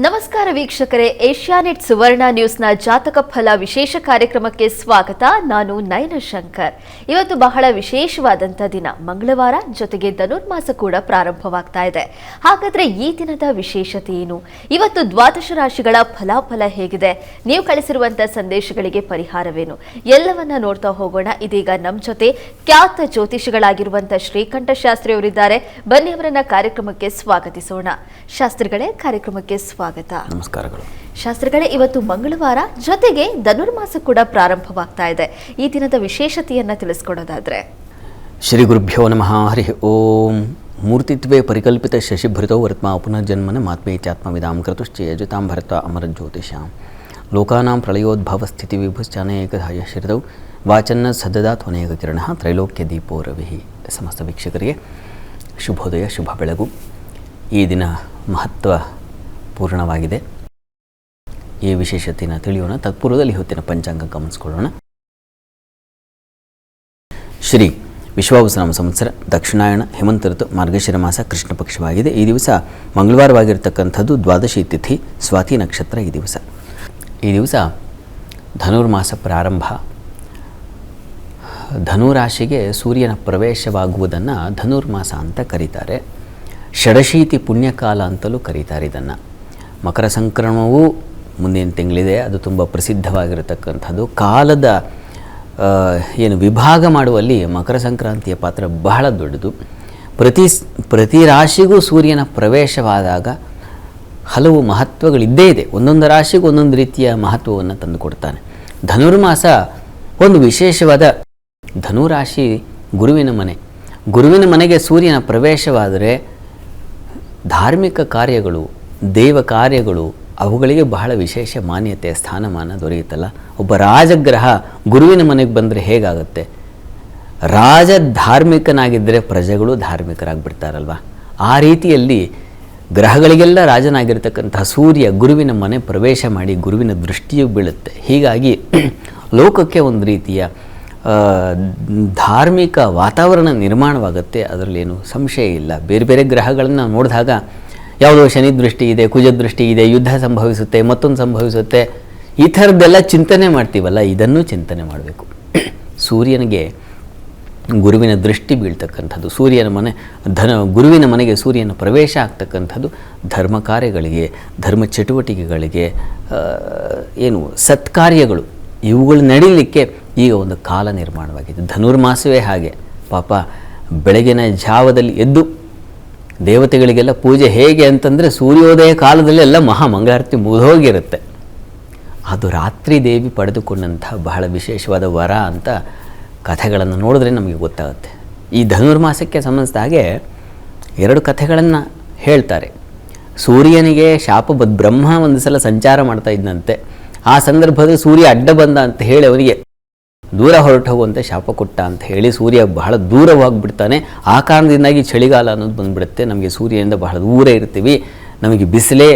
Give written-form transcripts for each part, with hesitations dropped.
ನಮಸ್ಕಾರ ವೀಕ್ಷಕರೇ, ಏಷ್ಯಾನೆಟ್ ಸುವರ್ಣ ನ್ಯೂಸ್ನ ಜಾತಕ ಫಲ ವಿಶೇಷ ಕಾರ್ಯಕ್ರಮಕ್ಕೆ ಸ್ವಾಗತ. ನಾನು ನಯನ ಶಂಕರ್. ಇವತ್ತು ಬಹಳ ವಿಶೇಷವಾದಂಥ ದಿನ, ಮಂಗಳವಾರ, ಜೊತೆಗೆ ಧನುರ್ಮಾಸ ಕೂಡ ಪ್ರಾರಂಭವಾಗ್ತಾ ಇದೆ. ಹಾಗಾದ್ರೆ ಈ ದಿನದ ವಿಶೇಷತೆ ಏನು? ಇವತ್ತು ದ್ವಾದಶ ರಾಶಿಗಳ ಫಲಾಫಲ ಹೇಗಿದೆ? ನೀವು ಕಳಿಸಿರುವಂತಹ ಸಂದೇಶಗಳಿಗೆ ಪರಿಹಾರವೇನು? ಎಲ್ಲವನ್ನ ನೋಡ್ತಾ ಹೋಗೋಣ. ಇದೀಗ ನಮ್ಮ ಜೊತೆ ಖ್ಯಾತ ಜ್ಯೋತಿಷಿಗಳಾಗಿರುವಂತಹ ಶ್ರೀಕಂಠ ಶಾಸ್ತ್ರಿ ಅವರಿದ್ದಾರೆ. ಬನ್ನಿ ಅವರನ್ನ ಕಾರ್ಯಕ್ರಮಕ್ಕೆ ಸ್ವಾಗತಿಸೋಣ. ಶಾಸ್ತ್ರಿಗಳೇ, ಕಾರ್ಯಕ್ರಮಕ್ಕೆ ಸ್ವಾಗತ. ನಮಸ್ಕಾರಗಳು. ಶಾಸ್ತ್ರಿಗಳೇ, ಇವತ್ತು ಮಂಗಳವಾರ, ಜೊತೆಗೆ ಧನುರ್ಮಾಸ ಕೂಡ ಪ್ರಾರಂಭವಾಗ್ತಾ ಇದೆ. ಈ ದಿನದ ವಿಶೇಷತೆಯನ್ನ ತಿಳಿಸ್ಕೊಡೋದಾದ್ರೆ. ಶ್ರೀ ಗುರುಭ್ಯೋ ನಮಃ. ಹರಿ ಓಂ. ಮೂರ್ತಿತ್ವೇ ಪರಿಕಲ್ಪಿತ ಶಶಿಭೃತೌ ವರ್ತ್ಮ ಪುನರ್ಜನ್ಮನ ಮಾತ್ಮೇತ್ಯಾತ್ಮವಿದಾಂ ಕೃತುಶ್ಚೇಜತಾಂ ಭರತ ಅಮರ ಜ್ಯೋತಿಷಾಂ ಲೋಕಾನಾಂ ಪ್ರಳಯೋದ್ಭವ ಸ್ಥಿತಿ ವಿಭುಶ್ಚಾನೇಕಧಾಯ ಶ್ರಿತೌ ವಾಚನ್ನ ಸದದಾತ್ ಅನೇಕ ಕಿರಣ ತ್ರೈಲೋಕ್ಯ ದೀಪೋ ರವಿಹಿ. ಸಮಸ್ತ ವೀಕ್ಷಕರಿಗೆ ಶುಭೋದಯ, ಶುಭ ಬೆಳಗು. ಈ ದಿನ ಮಹತ್ವ ಪೂರ್ಣವಾಗಿದೆ. ಈ ವಿಶೇಷತೆಯನ್ನು ತಿಳಿಯೋಣ. ತತ್ಪೂರ್ವದಲ್ಲಿ ಹೊತ್ತಿನ ಪಂಚಾಂಗ ಗಮನಿಸಿಕೊಳ್ಳೋಣ. ಶ್ರೀ ವಿಶ್ವಾವಸುನಾಮ ಸಂವತ್ಸರ, ದಕ್ಷಿಣಾಯಣ, ಹೇಮಂತ ಋತು, ಮಾರ್ಗಶಿರ ಮಾಸ, ಕೃಷ್ಣ ಪಕ್ಷವಾಗಿದೆ. ಈ ದಿವಸ ಮಂಗಳವಾರವಾಗಿರ್ತಕ್ಕಂಥದ್ದು, ದ್ವಾದಶಿ ತಿಥಿ, ಸ್ವಾತಿ ನಕ್ಷತ್ರ. ಈ ದಿವಸ ಧನುರ್ಮಾಸ ಪ್ರಾರಂಭ. ಧನುರಾಶಿಗೆ ಸೂರ್ಯನ ಪ್ರವೇಶವಾಗುವುದನ್ನು ಧನುರ್ಮಾಸ ಅಂತ ಕರೀತಾರೆ. ಷಡಶೀತಿ ಪುಣ್ಯಕಾಲ ಅಂತಲೂ ಕರೀತಾರೆ ಇದನ್ನು. ಮಕರ ಸಂಕ್ರಮಣವೂ ಮುಂದಿನ ತಿಂಗಳಿದೆ. ಅದು ತುಂಬ ಪ್ರಸಿದ್ಧವಾಗಿರತಕ್ಕಂಥದ್ದು. ಕಾಲದ ವಿಭಾಗ ಮಾಡುವಲ್ಲಿ ಮಕರ ಸಂಕ್ರಾಂತಿಯ ಪಾತ್ರ ಬಹಳ ದೊಡ್ಡದು. ಪ್ರತಿ ರಾಶಿಗೂ ಸೂರ್ಯನ ಪ್ರವೇಶವಾದಾಗ ಹಲವು ಮಹತ್ವಗಳಿದ್ದೇ ಇದೆ. ಒಂದೊಂದು ರಾಶಿಗೂ ಒಂದೊಂದು ರೀತಿಯ ಮಹತ್ವವನ್ನು ತಂದುಕೊಡ್ತಾನೆ. ಧನುರ್ಮಾಸ ಒಂದು ವಿಶೇಷವಾದ, ಧನುರಾಶಿ ಗುರುವಿನ ಮನೆ. ಗುರುವಿನ ಮನೆಗೆ ಸೂರ್ಯನ ಪ್ರವೇಶವಾದರೆ ಧಾರ್ಮಿಕ ಕಾರ್ಯಗಳು, ದೇವ ಕಾರ್ಯಗಳು, ಅವುಗಳಿಗೆ ಬಹಳ ವಿಶೇಷ ಮಾನ್ಯತೆ, ಸ್ಥಾನಮಾನ ದೊರೆಯುತ್ತಲ್ಲ. ಒಬ್ಬ ರಾಜಗ್ರಹ ಗುರುವಿನ ಮನೆಗೆ ಬಂದರೆ ಹೇಗಾಗುತ್ತೆ? ರಾಜ ಧಾರ್ಮಿಕನಾಗಿದ್ದರೆ ಪ್ರಜೆಗಳು ಧಾರ್ಮಿಕರಾಗಿಬಿಡ್ತಾರಲ್ವ. ಆ ರೀತಿಯಲ್ಲಿ ಗ್ರಹಗಳಿಗೆಲ್ಲ ರಾಜನಾಗಿರ್ತಕ್ಕಂತಹ ಸೂರ್ಯ ಗುರುವಿನ ಮನೆ ಪ್ರವೇಶ ಮಾಡಿ ಗುರುವಿನ ದೃಷ್ಟಿಯೂ ಬೀಳುತ್ತೆ. ಹೀಗಾಗಿ ಲೋಕಕ್ಕೆ ಒಂದು ರೀತಿಯ ಧಾರ್ಮಿಕ ವಾತಾವರಣ ನಿರ್ಮಾಣವಾಗುತ್ತೆ. ಅದರಲ್ಲೇನು ಸಂಶಯ ಇಲ್ಲ. ಬೇರೆ ಬೇರೆ ಗ್ರಹಗಳನ್ನು ನೋಡಿದಾಗ ಯಾವುದೋ ಶನಿ ದೃಷ್ಟಿ ಇದೆ, ಕುಜ ದೃಷ್ಟಿ ಇದೆ, ಯುದ್ಧ ಸಂಭವಿಸುತ್ತೆ, ಮತ್ತೊಂದು ಸಂಭವಿಸುತ್ತೆ, ಈ ಥರದ್ದೆಲ್ಲ ಚಿಂತನೆ ಮಾಡ್ತೀವಲ್ಲ, ಇದನ್ನು ಚಿಂತನೆ ಮಾಡಬೇಕು. ಸೂರ್ಯನಿಗೆ ಗುರುವಿನ ದೃಷ್ಟಿ ಬೀಳ್ತಕ್ಕಂಥದ್ದು, ಗುರುವಿನ ಮನೆಗೆ ಸೂರ್ಯನ ಪ್ರವೇಶ ಆಗ್ತಕ್ಕಂಥದ್ದು ಧರ್ಮ ಕಾರ್ಯಗಳಿಗೆ, ಧರ್ಮ ಚಟುವಟಿಕೆಗಳಿಗೆ, ಸತ್ಕಾರ್ಯಗಳು, ಇವುಗಳು ನಡೀಲಿಕ್ಕೆ ಈಗ ಒಂದು ಕಾಲ ನಿರ್ಮಾಣವಾಗಿದೆ. ಧನುರ್ಮಾಸವೇ ಹಾಗೆ. ಪಾಪ ಬೆಳಗಿನ ಜಾವದಲ್ಲಿ ಎದ್ದು ದೇವತೆಗಳಿಗೆಲ್ಲ ಪೂಜೆ ಹೇಗೆ ಅಂತಂದರೆ, ಸೂರ್ಯೋದಯ ಕಾಲದಲ್ಲಿ ಎಲ್ಲ ಮಹಾಮಂಗಳಾರತಿ ಮುಗಿದೋಗಿರುತ್ತೆ. ಅದು ರಾತ್ರಿ ದೇವಿ ಪಡೆದುಕೊಂಡಂಥ ಬಹಳ ವಿಶೇಷವಾದ ವರ ಅಂತ ಕಥೆಗಳನ್ನು ನೋಡಿದ್ರೆ ನಮಗೆ ಗೊತ್ತಾಗುತ್ತೆ. ಈ ಧನುರ್ಮಾಸಕ್ಕೆ ಸಂಬಂಧಿಸಿದ ಹಾಗೆ 2 ಕಥೆಗಳನ್ನು ಹೇಳ್ತಾರೆ. ಸೂರ್ಯನಿಗೆ ಶಾಪ ಬ್ರಹ್ಮ ಒಂದು ಸಲ ಸಂಚಾರ ಮಾಡ್ತಾ ಇದ್ದಂತೆ. ಆ ಸಂದರ್ಭದಲ್ಲಿ ಸೂರ್ಯ ಅಡ್ಡ ಬಂದ ಅಂತ ಹೇಳಿ ಅವನಿಗೆ ದೂರ ಹೊರಟು ಹೋಗುವಂತೆ ಶಾಪ ಕೊಟ್ಟ ಅಂತ ಹೇಳಿ ಸೂರ್ಯ ಬಹಳ ದೂರವಾಗಿಬಿಡ್ತಾನೆ. ಆ ಕಾರಣದಿಂದಾಗಿ ಚಳಿಗಾಲ ಅನ್ನೋದು ಬಂದುಬಿಡುತ್ತೆ. ನಮಗೆ ಸೂರ್ಯನಿಂದ ಬಹಳ ದೂರ ಇರ್ತೀವಿ, ನಮಗೆ ಬಿಸಿಲೇ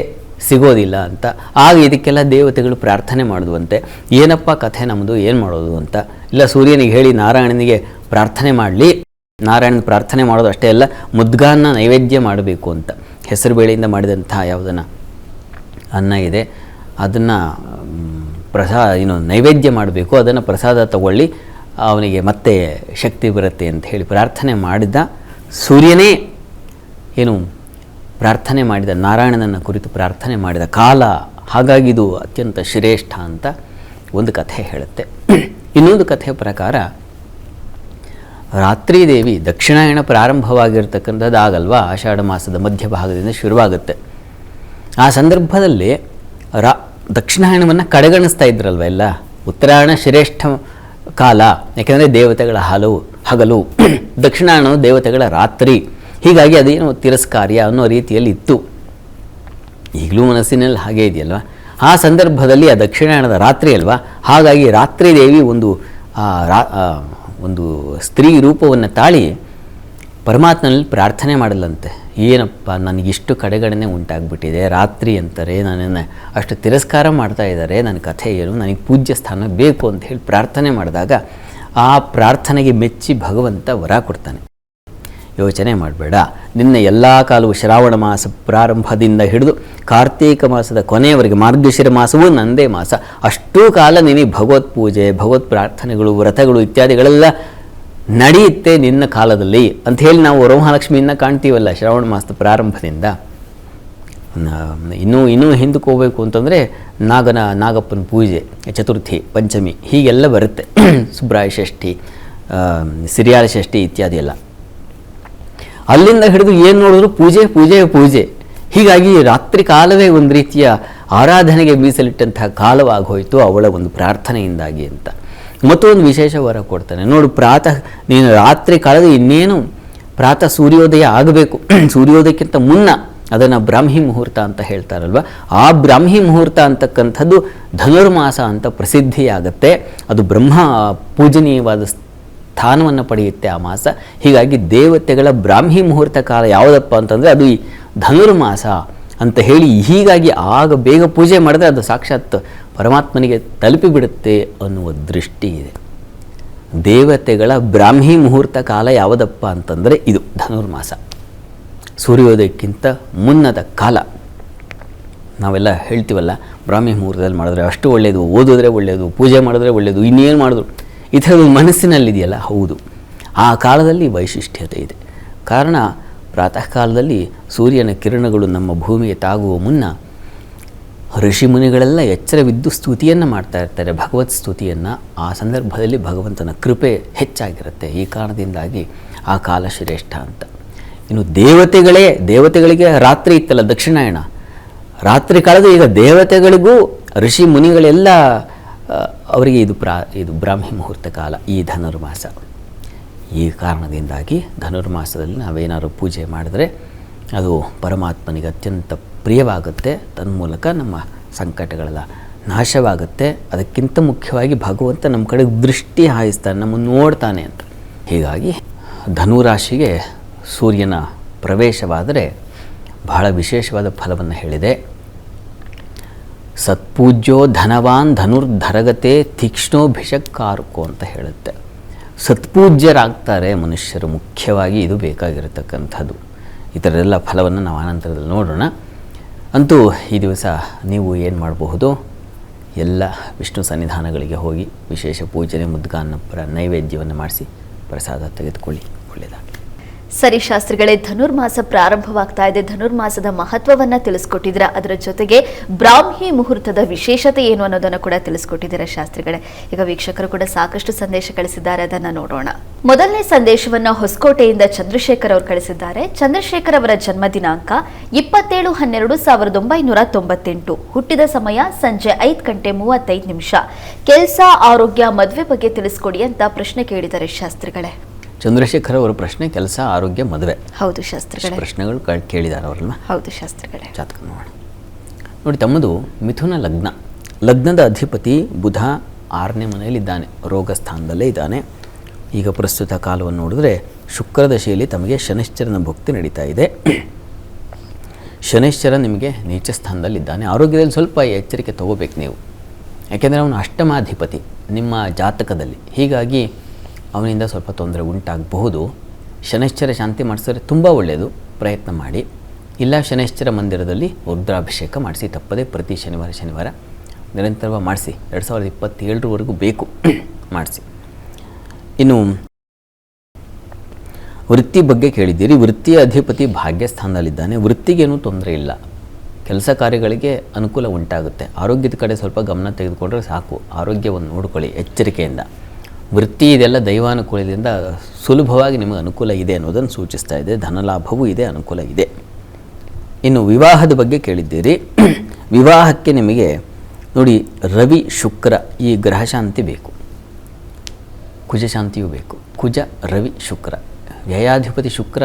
ಸಿಗೋದಿಲ್ಲ ಅಂತ. ಆಗ ಇದಕ್ಕೆಲ್ಲ ದೇವತೆಗಳು ಪ್ರಾರ್ಥನೆ ಮಾಡಿದುವಂತೆ. ಏನಪ್ಪ ಕಥೆ ನಮ್ಮದು, ಏನು ಮಾಡೋದು ಅಂತ. ಇಲ್ಲ, ಸೂರ್ಯನಿಗೆ ಹೇಳಿ ನಾರಾಯಣನಿಗೆ ಪ್ರಾರ್ಥನೆ ಮಾಡಲಿ. ನಾರಾಯಣನ ಪ್ರಾರ್ಥನೆ ಮಾಡೋದು ಅಷ್ಟೇ ಅಲ್ಲ, ಮುದ್ಗಾನ್ನ ನೈವೇದ್ಯ ಮಾಡಬೇಕು ಅಂತ. ಹೆಸರು ಬೇಳೆಯಿಂದ ಮಾಡಿದಂಥ ಯಾವುದನ್ನು ಅನ್ನ ಇದೆ, ಅದನ್ನು ನೈವೇದ್ಯ ಮಾಡಬೇಕು. ಅದನ್ನು ಪ್ರಸಾದ ತಗೊಳ್ಳಿ, ಅವನಿಗೆ ಮತ್ತೆ ಶಕ್ತಿ ಬರುತ್ತೆ ಅಂತ ಹೇಳಿ ಪ್ರಾರ್ಥನೆ ಮಾಡಿದ. ಸೂರ್ಯನೇ ಪ್ರಾರ್ಥನೆ ಮಾಡಿದ, ನಾರಾಯಣನನ್ನು ಕುರಿತು ಪ್ರಾರ್ಥನೆ ಮಾಡಿದ ಕಾಲ. ಹಾಗಾಗಿ ಇದು ಅತ್ಯಂತ ಶ್ರೇಷ್ಠ ಅಂತ ಒಂದು ಕಥೆ ಹೇಳುತ್ತೆ. ಇನ್ನೊಂದು ಕಥೆಯ ಪ್ರಕಾರ, ರಾತ್ರಿ ದೇವಿ ದಕ್ಷಿಣಾಯಣ ಪ್ರಾರಂಭವಾಗಿರ್ತಕ್ಕಂಥದ್ದು ಆಗಲ್ವಾ, ಆಷಾಢ ಮಾಸದ ಮಧ್ಯಭಾಗದಿಂದ ಶುರುವಾಗುತ್ತೆ. ಆ ಸಂದರ್ಭದಲ್ಲಿ ದಕ್ಷಿಣಾಯಣವನ್ನು ಕಡೆಗಣಿಸ್ತಾ ಇದ್ರಲ್ವ ಎಲ್ಲ. ಉತ್ತರಾಯಣ ಶ್ರೇಷ್ಠ ಕಾಲ, ಯಾಕೆಂದರೆ ದೇವತೆಗಳ ಹಗಲು, ದಕ್ಷಿಣಾಯಣ ದೇವತೆಗಳ ರಾತ್ರಿ. ಹೀಗಾಗಿ ಅದೇನು ತಿರಸ್ಕಾರ್ಯ ಅನ್ನೋ ರೀತಿಯಲ್ಲಿ ಇತ್ತು. ಈಗಲೂ ಮನಸ್ಸಿನಲ್ಲಿ ಹಾಗೇ ಇದೆಯಲ್ವ. ಆ ಸಂದರ್ಭದಲ್ಲಿ ಆ ದಕ್ಷಿಣಾಯಣದ ರಾತ್ರಿ ಅಲ್ವಾ, ಹಾಗಾಗಿ ರಾತ್ರಿ ದೇವಿ ಒಂದು ಸ್ತ್ರೀ ರೂಪವನ್ನು ತಾಳಿ ಪರಮಾತ್ಮನಲ್ಲಿ ಪ್ರಾರ್ಥನೆ ಮಾಡಲಂತೆ. ಏನಪ್ಪ, ನನಗಿಷ್ಟು ಕಡೆಗಣನೆ ಉಂಟಾಗ್ಬಿಟ್ಟಿದೆ, ರಾತ್ರಿ ಅಂತಾರೆ, ನನ್ನನ್ನು ಅಷ್ಟು ತಿರಸ್ಕಾರ ಮಾಡ್ತಾ ಇದ್ದಾರೆ, ನನ್ನ ಕಥೆ ಏನು, ನನಗೆ ಪೂಜ್ಯ ಸ್ಥಾನ ಬೇಕು ಅಂತ ಹೇಳಿ ಪ್ರಾರ್ಥನೆ ಮಾಡಿದಾಗ ಆ ಪ್ರಾರ್ಥನೆಗೆ ಮೆಚ್ಚಿ ಭಗವಂತ ವರ ಕೊಡ್ತಾನೆ. ಯೋಚನೆ ಮಾಡಬೇಡ. ನಿನ್ನ ಎಲ್ಲ ಕಾಲವು ಶ್ರಾವಣ ಮಾಸ ಪ್ರಾರಂಭದಿಂದ ಹಿಡಿದು ಕಾರ್ತೀಕ ಮಾಸದ ಕೊನೆಯವರೆಗೆ ಮಾರ್ಗಶಿರ ಮಾಸವೂ ನಂದೇ ಮಾಸ. ಅಷ್ಟೂ ಕಾಲ ನಿನಗೆ ಭಗವತ್ ಪೂಜೆ, ಭಗವತ್ ಪ್ರಾರ್ಥನೆಗಳು, ವ್ರತಗಳು ಇತ್ಯಾದಿಗಳೆಲ್ಲ ನಡೆಯುತ್ತೆ ನಿನ್ನ ಕಾಲದಲ್ಲಿ ಅಂಥೇಳಿ ನಾವು ವರಮಹಾಲಕ್ಷ್ಮಿಯನ್ನು ಕಾಣ್ತೀವಲ್ಲ ಶ್ರಾವಣ ಮಾಸದ ಪ್ರಾರಂಭದಿಂದ. ಇನ್ನೂ ಹಿಂದಕ್ಕೆ ಹೋಗಬೇಕು ಅಂತಂದರೆ ನಾಗಪ್ಪನ ಪೂಜೆ, ಚತುರ್ಥಿ, ಪಂಚಮಿ ಹೀಗೆಲ್ಲ ಬರುತ್ತೆ. ಸುಬ್ರಾಯ ಷಷ್ಠಿ, ಸಿರಿಯಾಳ ಷಷ್ಠಿ ಇತ್ಯಾದಿ ಎಲ್ಲ ಅಲ್ಲಿಂದ ಹಿಡಿದು ಏನು ನೋಡಿದ್ರು ಪೂಜೆ ಪೂಜೆ ಪೂಜೆ. ಹೀಗಾಗಿ ರಾತ್ರಿ ಕಾಲವೇ ಒಂದು ರೀತಿಯ ಆರಾಧನೆಗೆ ಮೀಸಲಿಟ್ಟಂತಹ ಕಾಲವಾಗೋಯಿತು ಅವಳ ಒಂದು ಪ್ರಾರ್ಥನೆಯಿಂದಾಗಿ ಅಂತ. ಮತ್ತೊಂದು ವಿಶೇಷ ವರ ಕೊಡ್ತಾನೆ ನೋಡು. ನೀನು ರಾತ್ರಿ ಕಾಲದ ಇನ್ನೇನು ಪ್ರಾತಃ ಸೂರ್ಯೋದಯ ಆಗಬೇಕು, ಸೂರ್ಯೋದಯಕ್ಕಿಂತ ಮುನ್ನ ಅದನ್ನು ಬ್ರಾಹ್ಮಿ ಮುಹೂರ್ತ ಅಂತ ಹೇಳ್ತಾರಲ್ವ, ಆ ಬ್ರಾಹ್ಮಿ ಮುಹೂರ್ತ ಅಂತಕ್ಕಂಥದ್ದು ಧನುರ್ಮಾಸ ಅಂತ ಪ್ರಸಿದ್ಧಿಯಾಗತ್ತೆ. ಅದು ಬ್ರಹ್ಮ ಪೂಜನೀಯವಾದ ಸ್ಥಾನವನ್ನು ಪಡೆಯುತ್ತೆ ಆ ಮಾಸ. ಹೀಗಾಗಿ ದೇವತೆಗಳ ಬ್ರಾಹ್ಮಿ ಮುಹೂರ್ತ ಕಾಲ ಯಾವುದಪ್ಪ ಅಂತಂದರೆ ಅದು ಈ ಧನುರ್ಮಾಸ ಅಂತ ಹೇಳಿ, ಹೀಗಾಗಿ ಆಗ ಬೇಗ ಪೂಜೆ ಮಾಡಿದ್ರೆ ಅದು ಸಾಕ್ಷಾತ್ ಪರಮಾತ್ಮನಿಗೆ ತಲುಪಿಬಿಡುತ್ತೆ ಅನ್ನುವ ದೃಷ್ಟಿ ಇದೆ. ದೇವತೆಗಳ ಬ್ರಾಹ್ಮಿ ಮುಹೂರ್ತ ಕಾಲ ಯಾವುದಪ್ಪ ಅಂತಂದರೆ ಇದು ಧನುರ್ಮಾಸ, ಸೂರ್ಯೋದಯಕ್ಕಿಂತ ಮುನ್ನದ ಕಾಲ. ನಾವೆಲ್ಲ ಹೇಳ್ತೀವಲ್ಲ ಬ್ರಾಹ್ಮಿ ಮುಹೂರ್ತದಲ್ಲಿ ಮಾಡಿದ್ರೆ ಅಷ್ಟು ಒಳ್ಳೆಯದು, ಓದಿದ್ರೆ ಒಳ್ಳೆಯದು, ಪೂಜೆ ಮಾಡಿದ್ರೆ ಒಳ್ಳೆಯದು, ಇನ್ನೇನು ಮಾಡಿದ್ರು ಈ ಥರದ್ದು ಮನಸ್ಸಿನಲ್ಲಿದೆಯಲ್ಲ. ಹೌದು, ಆ ಕಾಲದಲ್ಲಿ ವೈಶಿಷ್ಟ್ಯತೆ ಇದೆ. ಕಾರಣ ಪ್ರಾತಃ ಕಾಲದಲ್ಲಿ ಸೂರ್ಯನ ಕಿರಣಗಳು ನಮ್ಮ ಭೂಮಿಗೆ ತಾಗುವ ಮುನ್ನ ಋಷಿಮುನಿಗಳೆಲ್ಲ ಎಚ್ಚರವಿದ್ದು ಸ್ತುತಿಯನ್ನು ಮಾಡ್ತಾ ಇರ್ತಾರೆ, ಭಗವತ್ ಸ್ತುತಿಯನ್ನು. ಆ ಸಂದರ್ಭದಲ್ಲಿ ಭಗವಂತನ ಕೃಪೆ ಹೆಚ್ಚಾಗಿರುತ್ತೆ. ಈ ಕಾರಣದಿಂದಾಗಿ ಆ ಕಾಲ ಶ್ರೇಷ್ಠ ಅಂತ. ಇನ್ನು ದೇವತೆಗಳಿಗೆ ರಾತ್ರಿ ಇತ್ತಲ್ಲ ದಕ್ಷಿಣಾಯಣ, ರಾತ್ರಿ ಕಾಲದ ಈಗ ದೇವತೆಗಳಿಗೂ ಋಷಿ ಮುನಿಗಳೆಲ್ಲ ಅವರಿಗೆ ಇದು ಬ್ರಾಹ್ಮಿ ಮುಹೂರ್ತ ಕಾಲ ಈ ಧನುರ್ಮಾಸ. ಈ ಕಾರಣದಿಂದಾಗಿ ಧನುರ್ಮಾಸದಲ್ಲಿ ನಾವೇನಾದ್ರು ಪೂಜೆ ಮಾಡಿದ್ರೆ ಅದು ಪರಮಾತ್ಮನಿಗೆ ಅತ್ಯಂತ ಪ್ರಿಯವಾಗುತ್ತೆ. ತನ್ಮೂಲಕ ನಮ್ಮ ಸಂಕಟಗಳೆಲ್ಲ ನಾಶವಾಗುತ್ತೆ. ಅದಕ್ಕಿಂತ ಮುಖ್ಯವಾಗಿ ಭಗವಂತ ನಮ್ಮ ಕಡೆ ದೃಷ್ಟಿ ಹಾಯಿಸ್ತಾನೆ, ನಮ್ಮನ್ನು ನೋಡ್ತಾನೆ ಅಂತ. ಹೀಗಾಗಿ ಧನುರಾಶಿಗೆ ಸೂರ್ಯನ ಪ್ರವೇಶವಾದರೆ ಬಹಳ ವಿಶೇಷವಾದ ಫಲವನ್ನು ಹೇಳಿದೆ. ಸತ್ಪೂಜ್ಯೋ ಧನವಾನ್ ಧನುರ್ಧರಗತೆ ತೀಕ್ಷ್ಣೋಭಿಷಕ್ಕಾರುಕೋ ಅಂತ ಹೇಳುತ್ತೆ. ಸತ್ಪೂಜ್ಯರಾಗ್ತಾರೆ ಮನುಷ್ಯರು, ಮುಖ್ಯವಾಗಿ ಇದು ಬೇಕಾಗಿರತಕ್ಕಂಥದ್ದು. ಈ ಥರದೆಲ್ಲ ಫಲವನ್ನು ನಾವು ಅನಂತರದಲ್ಲಿ ನೋಡೋಣ. ಅಂತೂ ಈ ದಿವಸ ನೀವು ಏನು ಮಾಡಬಹುದು, ಎಲ್ಲ ವಿಷ್ಣು ಸನ್ನಿಧಾನಗಳಿಗೆ ಹೋಗಿ ವಿಶೇಷ ಪೂಜನೆ, ಮುದ್ಗಾನ್ನ ನೈವೇದ್ಯವನ್ನು ಮಾಡಿಸಿ ಪ್ರಸಾದ ತೆಗೆದುಕೊಳ್ಳಿ, ಒಳ್ಳೆಯದಾಗಲಿ. ಸರಿ ಶಾಸ್ತ್ರಿಗಳೇ, ಧನುರ್ಮಾಸ ಪ್ರಾರಂಭವಾಗ್ತಾ ಇದೆ. ಧನುರ್ಮಾಸದ ಮಹತ್ವವನ್ನು ತಿಳಿಸ್ಕೊಟ್ಟಿದ್ದೀರಾ, ಅದರ ಜೊತೆಗೆ ಬ್ರಾಹ್ಮಿ ಮುಹೂರ್ತದ ವಿಶೇಷತೆ ಏನು ಅನ್ನೋದನ್ನು ಕೂಡ ತಿಳಿಸ್ಕೊಟ್ಟಿದ್ದೀರಾ ಶಾಸ್ತ್ರಿಗಳೇ. ಈಗ ವೀಕ್ಷಕರು ಕೂಡ ಸಾಕಷ್ಟು ಸಂದೇಶ ಕಳಿಸಿದ್ದಾರೆ, ಅದನ್ನು ನೋಡೋಣ. ಮೊದಲನೇ ಸಂದೇಶವನ್ನು ಹೊಸಕೋಟೆಯಿಂದ ಚಂದ್ರಶೇಖರ್ ಅವರು ಕಳಿಸಿದ್ದಾರೆ. ಚಂದ್ರಶೇಖರ್ ಅವರ ಜನ್ಮ ದಿನಾಂಕ 27/12/1998. ಹುಟ್ಟಿದ ಸಮಯ ಸಂಜೆ 5:35. ಕೆಲಸ, ಆರೋಗ್ಯ, ಮದುವೆ ಬಗ್ಗೆ ತಿಳಿಸ್ಕೊಡಿ ಅಂತ ಪ್ರಶ್ನೆ ಕೇಳಿದ್ದಾರೆ ಶಾಸ್ತ್ರಿಗಳೇ. ಚಂದ್ರಶೇಖರ್ ಅವರ ಪ್ರಶ್ನೆ ಕೆಲಸ, ಆರೋಗ್ಯ, ಮದುವೆ. ಹೌದು ಶಾಸ್ತ್ರಿಗಳೇ, ಪ್ರಶ್ನೆಗಳು ಕೇಳಿದ್ದಾರೆ ಅವರಲ್ಲ. ಹೌದು ಶಾಸ್ತ್ರಿಗಳೇ. ಜಾತಕ ನೋಡಿ, ತಮ್ಮದು ಮಿಥುನ ಲಗ್ನ. ಲಗ್ನದ ಅಧಿಪತಿ ಬುಧ 6ನೇ ಮನೆಯಲ್ಲಿದ್ದಾನೆ, ರೋಗ ಸ್ಥಾನದಲ್ಲೇ ಇದ್ದಾನೆ. ಈಗ ಪ್ರಸ್ತುತ ಕಾಲವನ್ನು ನೋಡಿದ್ರೆ ಶುಕ್ರ ದಶೆಯಲ್ಲಿ ತಮಗೆ ಶನೈಶ್ಚರನ ಭಕ್ತಿ ನಡೀತಾ ಇದೆ. ಶನೈಶ್ಚರ ನಿಮಗೆ ನೀಚ ಸ್ಥಾನದಲ್ಲಿದ್ದಾನೆ. ಆರೋಗ್ಯದಲ್ಲಿ ಸ್ವಲ್ಪ ಎಚ್ಚರಿಕೆ ತಗೋಬೇಕು ನೀವು, ಯಾಕೆಂದರೆ ಅವನು ಅಷ್ಟಮಾಧಿಪತಿ ನಿಮ್ಮ ಜಾತಕದಲ್ಲಿ. ಹೀಗಾಗಿ ಅವನಿಂದ ಸ್ವಲ್ಪ ತೊಂದರೆ ಉಂಟಾಗಬಹುದು. ಶನೈಶ್ಚರ ಶಾಂತಿ ಮಾಡಿಸಿದ್ರೆ ತುಂಬ ಒಳ್ಳೆಯದು, ಪ್ರಯತ್ನ ಮಾಡಿ. ಇಲ್ಲ ಶನೈಶ್ಚರ ಮಂದಿರದಲ್ಲಿ ರುದ್ರಾಭಿಷೇಕ ಮಾಡಿಸಿ, ತಪ್ಪದೆ ಪ್ರತಿ ಶನಿವಾರ ನಿರಂತರವಾಗಿ ಮಾಡಿಸಿ. 2027 ಬೇಕು ಮಾಡಿಸಿ. ಇನ್ನು ವೃತ್ತಿ ಬಗ್ಗೆ ಕೇಳಿದ್ದೀರಿ. ವೃತ್ತಿಯ ಅಧಿಪತಿ ಭಾಗ್ಯಸ್ಥಾನದಲ್ಲಿದ್ದಾನೆ. ವೃತ್ತಿಗೇನೂ ತೊಂದರೆ ಇಲ್ಲ, ಕೆಲಸ ಕಾರ್ಯಗಳಿಗೆ ಅನುಕೂಲ ಉಂಟಾಗುತ್ತೆ. ಆರೋಗ್ಯದ ಕಡೆ ಸ್ವಲ್ಪ ಗಮನ ತೆಗೆದುಕೊಂಡ್ರೆ ಸಾಕು. ಆರೋಗ್ಯವನ್ನು ನೋಡ್ಕೊಳ್ಳಿ ಎಚ್ಚರಿಕೆಯಿಂದ. ವೃತ್ತಿ ಇದೆಲ್ಲ ದೈವಾನುಕೂಲದಿಂದ ಸುಲಭವಾಗಿ ನಿಮಗೆ ಅನುಕೂಲ ಇದೆ ಅನ್ನೋದನ್ನು ಸೂಚಿಸ್ತಾ ಇದೆ. ಧನಲಾಭವೂ ಇದೆ, ಅನುಕೂಲ ಇದೆ. ಇನ್ನು ವಿವಾಹದ ಬಗ್ಗೆ ಕೇಳಿದ್ದೀರಿ. ವಿವಾಹಕ್ಕೆ ನಿಮಗೆ ನೋಡಿ, ರವಿ ಶುಕ್ರ ಈ ಗ್ರಹ ಶಾಂತಿ ಬೇಕು, ಕುಜ ಶಾಂತಿಯೂ ಬೇಕು. ಕುಜ, ರವಿ, ಶುಕ್ರ. ವ್ಯಯಾಧಿಪತಿ ಶುಕ್ರ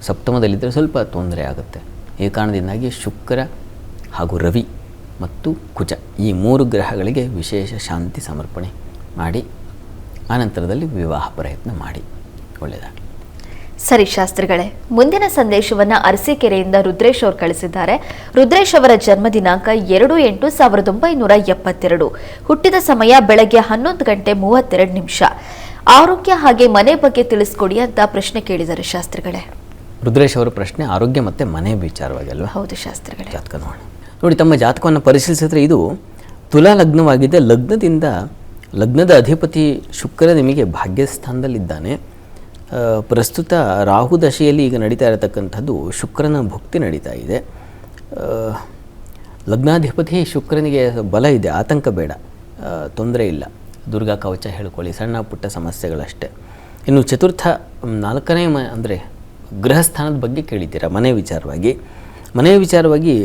ಸಪ್ತಮದಲ್ಲಿದ್ದರೆ ಸ್ವಲ್ಪ ತೊಂದರೆ ಆಗುತ್ತೆ. ಈ ಕಾರಣದಿಂದಾಗಿ ಶುಕ್ರ ಹಾಗೂ ರವಿ ಮತ್ತು ಕುಜ ಈ 3 ಗ್ರಹಗಳಿಗೆ ವಿಶೇಷ ಶಾಂತಿ ಸಮರ್ಪಣೆ ಮಾಡಿ ಆನಂತರದಲ್ಲಿ ವಿವಾಹ ಪ್ರಯತ್ನ ಮಾಡಿ, ಒಳ್ಳೆಯದಾಗಲಿ. ಸರಿ ಶಾಸ್ತ್ರಿಗಳೇ, ಮುಂದಿನ ಸಂದೇಶವನ್ನು ಅರಸೀಕೆರೆಯಿಂದ ರುದ್ರೇಶ್ ಅವರು ಕಳಿಸಿದ್ದಾರೆ. ರುದ್ರೇಶ್ ಅವರ ಜನ್ಮ ದಿನಾಂಕ 2/8/1972. ಹುಟ್ಟಿದ ಸಮಯ ಬೆಳಗ್ಗೆ 11:32. ಆರೋಗ್ಯ ಹಾಗೆ ಮನೆ ಬಗ್ಗೆ ತಿಳಿಸ್ಕೊಡಿ ಅಂತ ಪ್ರಶ್ನೆ ಕೇಳಿದ್ದಾರೆ ಶಾಸ್ತ್ರಿಗಳೇ. ರುದ್ರೇಶ್ ಅವರ ಪ್ರಶ್ನೆ ಆರೋಗ್ಯ ಮತ್ತು ಮನೆ ವಿಚಾರವಾಗಿ ಅಲ್ವಾ? ಹೌದು ಶಾಸ್ತ್ರಿಗಳೇ. ಜಾತಕ ನೋಡಿ, ತಮ್ಮ ಜಾತಕವನ್ನು ಪರಿಶೀಲಿಸಿದ್ರೆ ಇದು ತುಲಾ ಲಗ್ನವಾಗಿದೆ. ಲಗ್ನದ ಅಧಿಪತಿ ಶುಕ್ರ ನಿಮಗೆ ಭಾಗ್ಯಸ್ಥಾನದಲ್ಲಿದ್ದಾನೆ. ಪ್ರಸ್ತುತ ರಾಹು ದಶೆಯಲ್ಲಿ ಈಗ ನಡೀತಾ ಇರತಕ್ಕಂಥದ್ದು ಶುಕ್ರನ ಭುಕ್ತಿ ನಡೀತಾ ಇದೆ. ಲಗ್ನಾಧಿಪತಿ ಶುಕ್ರನಿಗೆ ಬಲ ಇದೆ, ಆತಂಕ ಬೇಡ, ತೊಂದರೆ ಇಲ್ಲ. ದುರ್ಗಾ ಕವಚ ಹೇಳ್ಕೊಳ್ಳಿ, ಸಣ್ಣ ಪುಟ್ಟ ಸಮಸ್ಯೆಗಳಷ್ಟೇ. ಇನ್ನು ಚತುರ್ಥ 4ನೇ ಅಂದರೆ ಗೃಹಸ್ಥಾನದ ಬಗ್ಗೆ ಕೇಳಿದ್ದೀರಾ. ಮನೆ ವಿಚಾರವಾಗಿ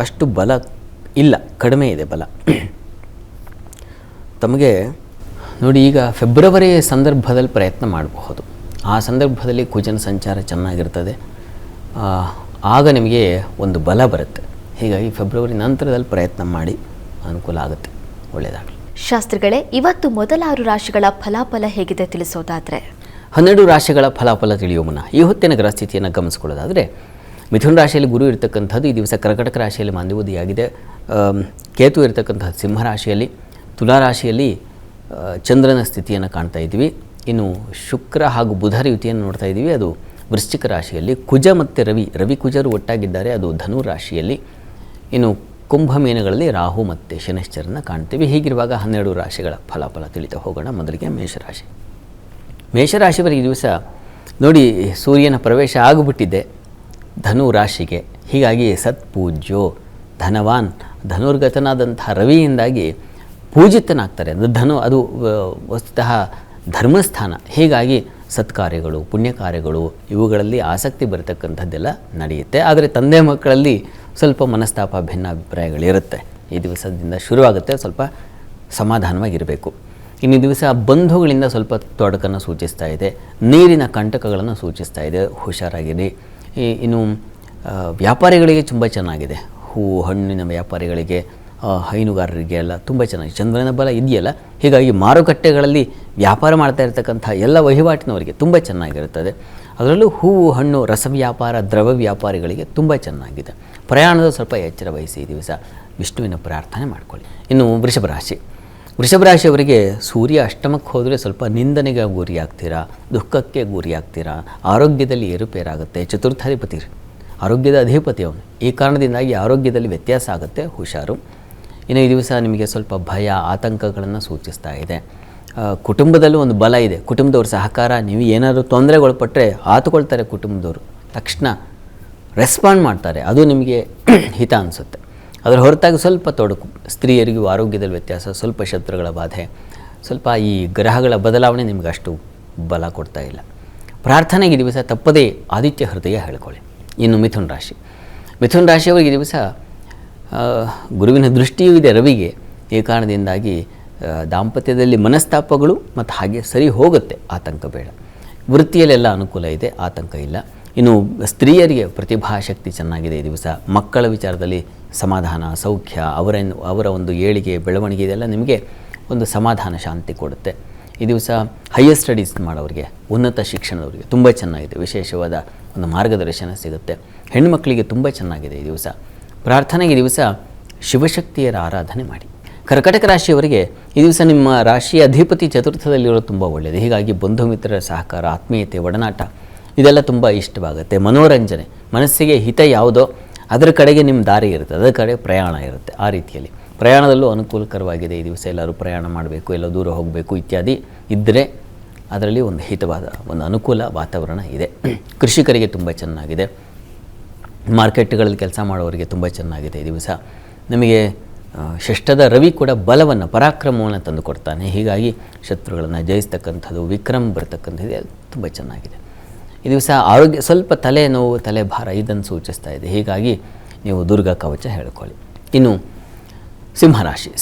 ಅಷ್ಟು ಬಲ ಇಲ್ಲ, ಕಡಿಮೆ ಇದೆ ಬಲ. ತಮಗೆ ನೋಡಿ, ಈಗ ಫೆಬ್ರವರಿ ಸಂದರ್ಭದಲ್ಲಿ ಪ್ರಯತ್ನ ಮಾಡಬಹುದು. ಆ ಸಂದರ್ಭದಲ್ಲಿ ಕುಜನ ಸಂಚಾರ ಚೆನ್ನಾಗಿರ್ತದೆ, ಆಗ ನಿಮಗೆ ಒಂದು ಬಲ ಬರುತ್ತೆ. ಹೀಗಾಗಿ ಫೆಬ್ರವರಿ ನಂತರದಲ್ಲಿ ಪ್ರಯತ್ನ ಮಾಡಿ, ಅನುಕೂಲ ಆಗುತ್ತೆ, ಒಳ್ಳೆಯದಾಗಲಿ. ಶಾಸ್ತ್ರಿಗಳೇ, ಇವತ್ತು ಮೊದಲ 6 ರಾಶಿಗಳ ಫಲಾಫಲ ಹೇಗಿದೆ ತಿಳಿಸೋದಾದರೆ? 12 ರಾಶಿಗಳ ಫಲಾಫಲ ತಿಳಿಯುವ ಮುನ್ನ ಈ ಹೊತ್ತಿನ ಗ್ರಹಸ್ಥಿತಿಯನ್ನು ಗಮನಿಸ್ಕೊಳ್ಳೋದಾದರೆ, ಮಿಥುನ ರಾಶಿಯಲ್ಲಿ ಗುರು ಇರತಕ್ಕಂಥದ್ದು ಈ ದಿವಸ ಕರ್ಕಟಕ ರಾಶಿಯಲ್ಲಿ ಮಾಂದ್ಯವದಿಯಾಗಿದೆ. ಕೇತು ಇರತಕ್ಕಂಥದ್ದು ಸಿಂಹ ರಾಶಿಯಲ್ಲಿ. ತುಲಾ ರಾಶಿಯಲ್ಲಿ ಚಂದ್ರನ ಸ್ಥಿತಿಯನ್ನು ಕಾಣ್ತಾ ಇದ್ದೀವಿ. ಇನ್ನು ಶುಕ್ರ ಹಾಗೂ ಬುಧರ ಯುತಿಯನ್ನು ನೋಡ್ತಾ ಇದ್ದೀವಿ, ಅದು ವೃಶ್ಚಿಕ ರಾಶಿಯಲ್ಲಿ. ಕುಜ ಮತ್ತು ರವಿ ಕುಜರು ಒಟ್ಟಾಗಿದ್ದಾರೆ, ಅದು ಧನು ರಾಶಿಯಲ್ಲಿ. ಇನ್ನು ಕುಂಭಮೀನಗಳಲ್ಲಿ ರಾಹು ಮತ್ತು ಶನಿಶ್ಚರನ ಕಾಣ್ತೀವಿ. ಹೀಗಿರುವಾಗ 12 ರಾಶಿಗಳ ಫಲಾಫಲ ತಿಳಿತಾ ಹೋಗೋಣ. ಮೊದಲಿಗೆ ಮೇಷರಾಶಿಯವರಿಗೆ ಈ ದಿವಸ ನೋಡಿ, ಸೂರ್ಯನ ಪ್ರವೇಶ ಆಗಿಬಿಟ್ಟಿದೆ ಧನು ರಾಶಿಗೆ. ಹೀಗಾಗಿ ಸತ್ಪೂಜ್ಯೋ ಧನವಾನ್, ಧನುರ್ಗತನಾದಂಥ ರವಿಯಿಂದಾಗಿ ಪೂಜಿತನಾಗ್ತಾರೆ. ಅದು ವಸ್ತುತಃ ಧರ್ಮಸ್ಥಾನ. ಹೀಗಾಗಿ ಸತ್ಕಾರ್ಯಗಳು, ಪುಣ್ಯ ಕಾರ್ಯಗಳು ಇವುಗಳಲ್ಲಿ ಆಸಕ್ತಿ ಬರತಕ್ಕಂಥದ್ದೆಲ್ಲ ನಡೆಯುತ್ತೆ. ಆದರೆ ತಂದೆ ಮಕ್ಕಳಲ್ಲಿ ಸ್ವಲ್ಪ ಮನಸ್ತಾಪ, ಭಿನ್ನಾಭಿಪ್ರಾಯಗಳಿರುತ್ತೆ. ಈ ದಿವಸದಿಂದ ಶುರುವಾಗುತ್ತೆ, ಸ್ವಲ್ಪ ಸಮಾಧಾನವಾಗಿರಬೇಕು. ಇನ್ನು ಈ ದಿವಸ ಬಂಧುಗಳಿಂದ ಸ್ವಲ್ಪ ತೊಡಕನ್ನು ಸೂಚಿಸ್ತಾ ಇದೆ, ನೀರಿನ ಕಂಟಕಗಳನ್ನು ಸೂಚಿಸ್ತಾ ಇದೆ, ಹುಷಾರಾಗಿರಿ. ಇನ್ನು ವ್ಯಾಪಾರಿಗಳಿಗೆ ತುಂಬ ಚೆನ್ನಾಗಿದೆ. ಹೂವು ಹಣ್ಣಿನ ವ್ಯಾಪಾರಿಗಳಿಗೆ, ಹೈನುಗಾರರಿಗೆ ಎಲ್ಲ ತುಂಬ ಚೆನ್ನಾಗಿ ಚಂದ್ರನ ಬಲ ಇದೆಯಲ್ಲ. ಹೀಗಾಗಿ ಮಾರುಕಟ್ಟೆಗಳಲ್ಲಿ ವ್ಯಾಪಾರ ಮಾಡ್ತಾ ಇರತಕ್ಕಂಥ ಎಲ್ಲ ವಹಿವಾಟಿನವರಿಗೆ ತುಂಬ ಚೆನ್ನಾಗಿರುತ್ತದೆ. ಅದರಲ್ಲೂ ಹೂವು ಹಣ್ಣು ರಸ ವ್ಯಾಪಾರ, ದ್ರವ ವ್ಯಾಪಾರಿಗಳಿಗೆ ತುಂಬ ಚೆನ್ನಾಗಿದೆ. ಪ್ರಯಾಣದ ಸ್ವಲ್ಪ ಎಚ್ಚರ ವಹಿಸಿ ಈ ದಿವಸ ವಿಷ್ಣುವಿನ ಪ್ರಾರ್ಥನೆ ಮಾಡಿಕೊಳ್ಳಿ. ಇನ್ನು ವೃಷಭ ರಾಶಿಯವರಿಗೆ ಸೂರ್ಯ ಅಷ್ಟಮಕ್ಕೆ ಹೋದರೆ ಸ್ವಲ್ಪ ನಿಂದನೆಗೆ ಗುರಿಯಾಗ್ತೀರಾ, ದುಃಖಕ್ಕೆ ಗುರಿಯಾಗ್ತೀರಾ, ಆರೋಗ್ಯದಲ್ಲಿ ಏರುಪೇರಾಗುತ್ತೆ. ಚತುರ್ಥಾಧಿಪತಿ, ಆರೋಗ್ಯದ ಅಧಿಪತಿ ಅವನು. ಈ ಕಾರಣದಿಂದಾಗಿ ಆರೋಗ್ಯದಲ್ಲಿ ವ್ಯತ್ಯಾಸ ಆಗುತ್ತೆ, ಹುಷಾರು. ಇನ್ನು ಈ ದಿವಸ ನಿಮಗೆ ಸ್ವಲ್ಪ ಭಯ, ಆತಂಕಗಳನ್ನು ಸೂಚಿಸ್ತಾ ಇದೆ. ಕುಟುಂಬದಲ್ಲೂ ಒಂದು ಬಲ ಇದೆ, ಕುಟುಂಬದವ್ರ ಸಹಕಾರ. ನೀವು ಏನಾದರೂ ತೊಂದರೆಗೊಳಪಟ್ಟರೆ ಆತುಕೊಳ್ತಾರೆ ಕುಟುಂಬದವರು, ತಕ್ಷಣ ರೆಸ್ಪಾಂಡ್ ಮಾಡ್ತಾರೆ, ಅದು ನಿಮಗೆ ಹಿತ ಅನಿಸುತ್ತೆ. ಅದರ ಹೊರತಾಗಿ ಸ್ವಲ್ಪ ತೊಡಕು, ಸ್ತ್ರೀಯರಿಗೂ ಆರೋಗ್ಯದಲ್ಲಿ ವ್ಯತ್ಯಾಸ, ಸ್ವಲ್ಪ ಶತ್ರುಗಳ ಬಾಧೆ, ಸ್ವಲ್ಪ ಈ ಗ್ರಹಗಳ ಬದಲಾವಣೆ ನಿಮಗೆ ಅಷ್ಟು ಬಲ ಕೊಡ್ತಾ ಇಲ್ಲ. ಪ್ರಾರ್ಥನೆಗೆ ಈ ದಿವಸ ತಪ್ಪದೇ ಆದಿತ್ಯ ಹೃದಯ ಹೇಳ್ಕೊಳ್ಳಿ. ಇನ್ನು ಮಿಥುನ ರಾಶಿಯವರಿಗೆ ಈ ದಿವಸ ಗುರುವಿನ ದೃಷ್ಟಿಯೂ ಇದೆ ರವಿಗೆ. ಈ ಕಾರಣದಿಂದಾಗಿ ದಾಂಪತ್ಯದಲ್ಲಿ ಮನಸ್ತಾಪಗಳು ಮತ್ತು ಹಾಗೆ ಸರಿ ಹೋಗುತ್ತೆ, ಆತಂಕ ಬೇಡ. ವೃತ್ತಿಯಲ್ಲೆಲ್ಲ ಅನುಕೂಲ ಇದೆ, ಆತಂಕ ಇಲ್ಲ. ಇನ್ನು ಸ್ತ್ರೀಯರಿಗೆ ಪ್ರತಿಭಾಶಕ್ತಿ ಚೆನ್ನಾಗಿದೆ ಈ ದಿವಸ. ಮಕ್ಕಳ ವಿಚಾರದಲ್ಲಿ ಸಮಾಧಾನ, ಸೌಖ್ಯ, ಅವರ ಒಂದು ಏಳಿಗೆ, ಬೆಳವಣಿಗೆ ಇದೆಲ್ಲ ನಿಮಗೆ ಒಂದು ಸಮಾಧಾನ, ಶಾಂತಿ ಕೊಡುತ್ತೆ. ಈ ದಿವಸ ಹೈಯರ್ ಸ್ಟಡೀಸ್ ಮಾಡೋರಿಗೆ, ಉನ್ನತ ಶಿಕ್ಷಣದವರಿಗೆ ತುಂಬ ಚೆನ್ನಾಗಿದೆ. ವಿಶೇಷವಾದ ಒಂದು ಮಾರ್ಗದರ್ಶನ ಸಿಗುತ್ತೆ. ಹೆಣ್ಣುಮಕ್ಕಳಿಗೆ ತುಂಬ ಚೆನ್ನಾಗಿದೆ ಈ ದಿವಸ. ಪ್ರಾರ್ಥನೆಗೆ ಈ ದಿವಸ ಶಿವಶಕ್ತಿಯರ ಆರಾಧನೆ ಮಾಡಿ. ಕರ್ಕಟಕ ರಾಶಿಯವರಿಗೆ ಈ ದಿವಸ ನಿಮ್ಮ ರಾಶಿಯ ಅಧಿಪತಿ ಚತುರ್ಥದಲ್ಲಿರೋದು ತುಂಬ ಒಳ್ಳೆಯದು. ಹೀಗಾಗಿ ಬಂಧು ಮಿತ್ರರ ಸಹಕಾರ, ಆತ್ಮೀಯತೆ, ಒಡನಾಟ ಇದೆಲ್ಲ ತುಂಬ ಇಷ್ಟವಾಗುತ್ತೆ. ಮನೋರಂಜನೆ, ಮನಸ್ಸಿಗೆ ಹಿತ ಯಾವುದೋ ಅದರ ಕಡೆಗೆ ನಿಮ್ಮ ದಾರಿ ಇರುತ್ತೆ, ಅದರ ಕಡೆ ಪ್ರಯಾಣ ಇರುತ್ತೆ. ಆ ರೀತಿಯಲ್ಲಿ ಪ್ರಯಾಣದಲ್ಲೂ ಅನುಕೂಲಕರವಾಗಿದೆ ಈ ದಿವಸ. ಎಲ್ಲರೂ ಪ್ರಯಾಣ ಮಾಡಬೇಕು, ಎಲ್ಲ ದೂರ ಹೋಗಬೇಕು ಇತ್ಯಾದಿ ಇದ್ದರೆ ಅದರಲ್ಲಿ ಒಂದು ಹಿತವಾದ ಒಂದು ಅನುಕೂಲ ವಾತಾವರಣ ಇದೆ. ಕೃಷಿಕರಿಗೆ ತುಂಬ ಚೆನ್ನಾಗಿದೆ. ಮಾರ್ಕೆಟ್ಗಳಲ್ಲಿ ಕೆಲಸ ಮಾಡೋರಿಗೆ ತುಂಬ ಚೆನ್ನಾಗಿದೆ ಈ ದಿವಸ. ನಮಗೆ ಷಷ್ಠದ ರವಿ ಕೂಡ ಬಲವನ್ನು, ಪರಾಕ್ರಮವನ್ನು ತಂದು ಕೊಡ್ತಾನೆ. ಹೀಗಾಗಿ ಶತ್ರುಗಳನ್ನು ಜಯಿಸ್ತಕ್ಕಂಥದ್ದು, ವಿಕ್ರಮ ಬರ್ತಕ್ಕಂಥದ್ದು ತುಂಬ ಚೆನ್ನಾಗಿದೆ ಈ ದಿವಸ. ಆರೋಗ್ಯ ಸ್ವಲ್ಪ ತಲೆನೋವು, ತಲೆಭಾರ ಇದನ್ನು ಸೂಚಿಸ್ತಾ ಇದೆ. ಹೀಗಾಗಿ ನೀವು ದುರ್ಗಾ ಕವಚ ಹೇಳ್ಕೊಳ್ಳಿ. ಇನ್ನು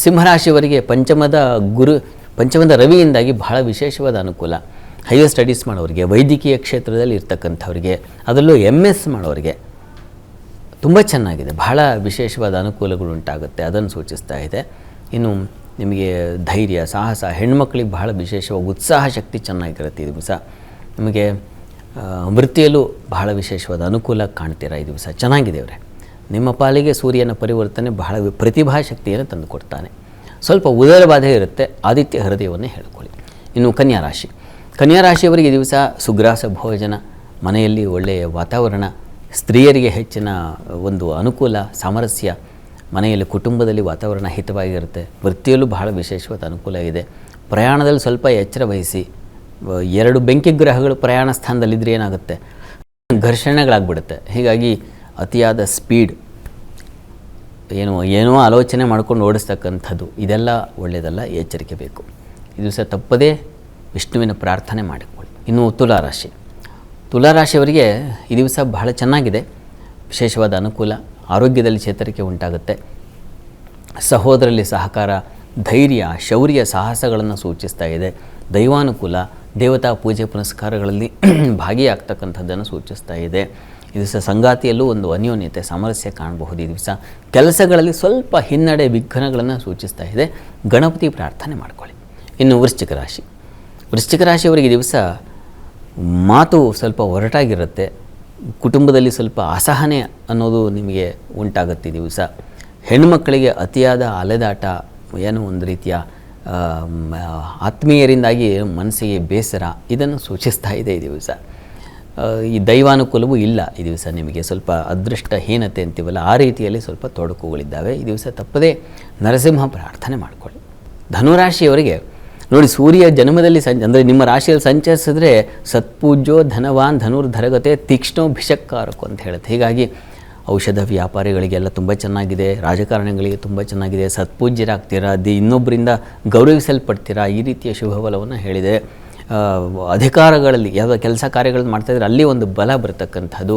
ಸಿಂಹರಾಶಿಯವರಿಗೆ ಪಂಚಮದ ರವಿಯಿಂದಾಗಿ ಬಹಳ ವಿಶೇಷವಾದ ಅನುಕೂಲ. ಹೈಯರ್ ಸ್ಟಡೀಸ್ ಮಾಡೋರಿಗೆ, ವೈದ್ಯಕೀಯ ಕ್ಷೇತ್ರದಲ್ಲಿ ಇರ್ತಕ್ಕಂಥವ್ರಿಗೆ, ಅದರಲ್ಲೂ MS ಮಾಡೋರಿಗೆ ತುಂಬ ಚೆನ್ನಾಗಿದೆ. ಬಹಳ ವಿಶೇಷವಾದ ಅನುಕೂಲಗಳು ಉಂಟಾಗುತ್ತೆ, ಅದನ್ನು ಸೂಚಿಸ್ತಾ ಇದೆ. ಇನ್ನು ನಿಮಗೆ ಧೈರ್ಯ, ಸಾಹಸ, ಹೆಣ್ಮಕ್ಳಿಗೆ ಬಹಳ ವಿಶೇಷವಾಗಿ ಉತ್ಸಾಹ ಶಕ್ತಿ ಚೆನ್ನಾಗಿರುತ್ತೆ ಈ ದಿವಸ. ನಿಮಗೆ ವೃತ್ತಿಯಲ್ಲೂ ಬಹಳ ವಿಶೇಷವಾದ ಅನುಕೂಲ ಕಾಣ್ತೀರಾ ಈ ದಿವಸ. ಚೆನ್ನಾಗಿದೆ ಅವರೇ. ನಿಮ್ಮ ಪಾಲಿಗೆ ಸೂರ್ಯನ ಪರಿವರ್ತನೆ ಬಹಳ ಪ್ರತಿಭಾ ಶಕ್ತಿಯನ್ನು ತಂದುಕೊಡ್ತಾನೆ. ಸ್ವಲ್ಪ ಉದರ ಬಾಧೆ ಇರುತ್ತೆ, ಆದಿತ್ಯ ಹೃದಯವನ್ನೇ ಹೇಳ್ಕೊಳ್ಳಿ. ಇನ್ನು ಕನ್ಯಾ ರಾಶಿ. ಕನ್ಯಾ ರಾಶಿಯವರಿಗೆ ಈ ದಿವಸ ಸುಗ್ರಾಸ ಭೋಜನ, ಮನೆಯಲ್ಲಿ ಒಳ್ಳೆಯ ವಾತಾವರಣ, ಸ್ತ್ರೀಯರಿಗೆ ಹೆಚ್ಚಿನ ಒಂದು ಅನುಕೂಲ, ಸಾಮರಸ್ಯ, ಮನೆಯಲ್ಲಿ ಕುಟುಂಬದಲ್ಲಿ ವಾತಾವರಣ ಹಿತವಾಗಿರುತ್ತೆ. ವೃತ್ತಿಯಲ್ಲೂ ಬಹಳ ವಿಶೇಷವಾದ ಅನುಕೂಲ ಇದೆ. ಪ್ರಯಾಣದಲ್ಲಿ ಸ್ವಲ್ಪ ಎಚ್ಚರ ವಹಿಸಿ. 2 ಬೆಂಕಿ ಗ್ರಹಗಳು ಪ್ರಯಾಣ ಸ್ಥಾನದಲ್ಲಿದ್ದರೆ ಏನಾಗುತ್ತೆ, ಘರ್ಷಣೆಗಳಾಗ್ಬಿಡುತ್ತೆ. ಹೀಗಾಗಿ ಅತಿಯಾದ ಸ್ಪೀಡ್, ಏನೋ ಆಲೋಚನೆ ಮಾಡ್ಕೊಂಡು ಓಡಿಸ್ತಕ್ಕಂಥದ್ದು ಇದೆಲ್ಲ ಒಳ್ಳೆಯದಲ್ಲ, ಎಚ್ಚರಿಕೆ ಬೇಕು. ಈ ದಿವಸ ತಪ್ಪದೇ ವಿಷ್ಣುವಿನ ಪ್ರಾರ್ಥನೆ ಮಾಡಿಕೊಳ್ಳಿ. ಇನ್ನು ತುಲಾರಾಶಿ. ತುಲಾರಾಶಿಯವರಿಗೆ ಈ ದಿವಸ ಬಹಳ ಚೆನ್ನಾಗಿದೆ, ವಿಶೇಷವಾದ ಅನುಕೂಲ, ಆರೋಗ್ಯದಲ್ಲಿ ಚೇತರಿಕೆ ಉಂಟಾಗುತ್ತೆ. ಸಹೋದರಲ್ಲಿ ಸಹಕಾರ, ಧೈರ್ಯ, ಶೌರ್ಯ, ಸಾಹಸಗಳನ್ನು ಸೂಚಿಸ್ತಾ ಇದೆ. ದೈವಾನುಕೂಲ, ದೇವತಾ ಪೂಜೆ ಪುನಸ್ಕಾರಗಳಲ್ಲಿ ಭಾಗಿಯಾಗ್ತಕ್ಕಂಥದ್ದನ್ನು ಸೂಚಿಸ್ತಾ ಇದೆ. ಈ ದಿವಸ ಸಂಗಾತಿಯಲ್ಲೂ ಒಂದು ಅನ್ಯೋನ್ಯತೆ, ಸಾಮರಸ್ಯ ಕಾಣಬಹುದು. ಈ ದಿವಸ ಕೆಲಸಗಳಲ್ಲಿ ಸ್ವಲ್ಪ ಹಿನ್ನಡೆ, ವಿಘ್ನಗಳನ್ನು ಸೂಚಿಸ್ತಾ ಇದೆ. ಗಣಪತಿ ಪ್ರಾರ್ಥನೆ ಮಾಡಿಕೊಳ್ಳಿ. ಇನ್ನು ವೃಶ್ಚಿಕ ರಾಶಿ. ವೃಶ್ಚಿಕ ರಾಶಿಯವರಿಗೆ ಈ ದಿವಸ ಮಾತು ಸ್ವಲ್ಪ ಒರಟಾಗಿರುತ್ತೆ. ಕುಟುಂಬದಲ್ಲಿ ಸ್ವಲ್ಪ ಅಸಹನೆ ಅನ್ನೋದು ನಿಮಗೆ ಉಂಟಾಗುತ್ತೆ. ಈ ದಿವಸ ಹೆಣ್ಣುಮಕ್ಕಳಿಗೆ ಅತಿಯಾದ ಅಲೆದಾಟ, ಏನೋ ಒಂದು ರೀತಿಯ ಆತ್ಮೀಯರಿಂದಾಗಿ ಮನಸ್ಸಿಗೆ ಬೇಸರ, ಇದನ್ನು ಸೂಚಿಸ್ತಾ ಇದೆ ಈ ದಿವಸ. ಈ ದೈವಾನುಕೂಲವೂ ಇಲ್ಲ ಈ ದಿವಸ. ನಿಮಗೆ ಸ್ವಲ್ಪ ಅದೃಷ್ಟಹೀನತೆ ಅಂತೀವಲ್ಲ, ಆ ರೀತಿಯಲ್ಲಿ ಸ್ವಲ್ಪ ತೊಡಕುಗಳಿದ್ದಾವೆ. ಈ ದಿವಸ ತಪ್ಪದೇ ನರಸಿಂಹ ಪ್ರಾರ್ಥನೆ ಮಾಡಿಕೊಳ್ಳಿ. ಧನುರಾಶಿಯವರಿಗೆ ನೋಡಿ, ಸೂರ್ಯ ಜನ್ಮದಲ್ಲಿ ಅಂದರೆ ನಿಮ್ಮ ರಾಶಿಯಲ್ಲಿ ಸಂಚರಿಸಿದ್ರೆ ಸತ್ಪೂಜ್ಯೋ ಧನವಾನ್ ಧನುರ್ಧರಗತೆ ತೀಕ್ಷ್ಣೋ ಭಿಷಕ್ಕಾರಕು ಅಂತ ಹೇಳುತ್ತೆ. ಹೀಗಾಗಿ ಔಷಧ ವ್ಯಾಪಾರಿಗಳಿಗೆಲ್ಲ ತುಂಬ ಚೆನ್ನಾಗಿದೆ, ರಾಜಕಾರಣಿಗಳಿಗೆ ತುಂಬ ಚೆನ್ನಾಗಿದೆ, ಸತ್ಪೂಜ್ಯರಾಗ್ತೀರಾ, ಇನ್ನೊಬ್ಬರಿಂದ ಗೌರವಿಸಲ್ಪಡ್ತೀರಾ, ಈ ರೀತಿಯ ಶುಭಫಲವನ್ನು ಹೇಳಿದೆ. ಅಧಿಕಾರಗಳಲ್ಲಿ ಯಾವ ಕೆಲಸ ಕಾರ್ಯಗಳನ್ನು ಮಾಡ್ತಾಯಿದ್ರೆ ಅಲ್ಲಿ ಒಂದು ಬಲ ಬರತಕ್ಕಂಥದ್ದು.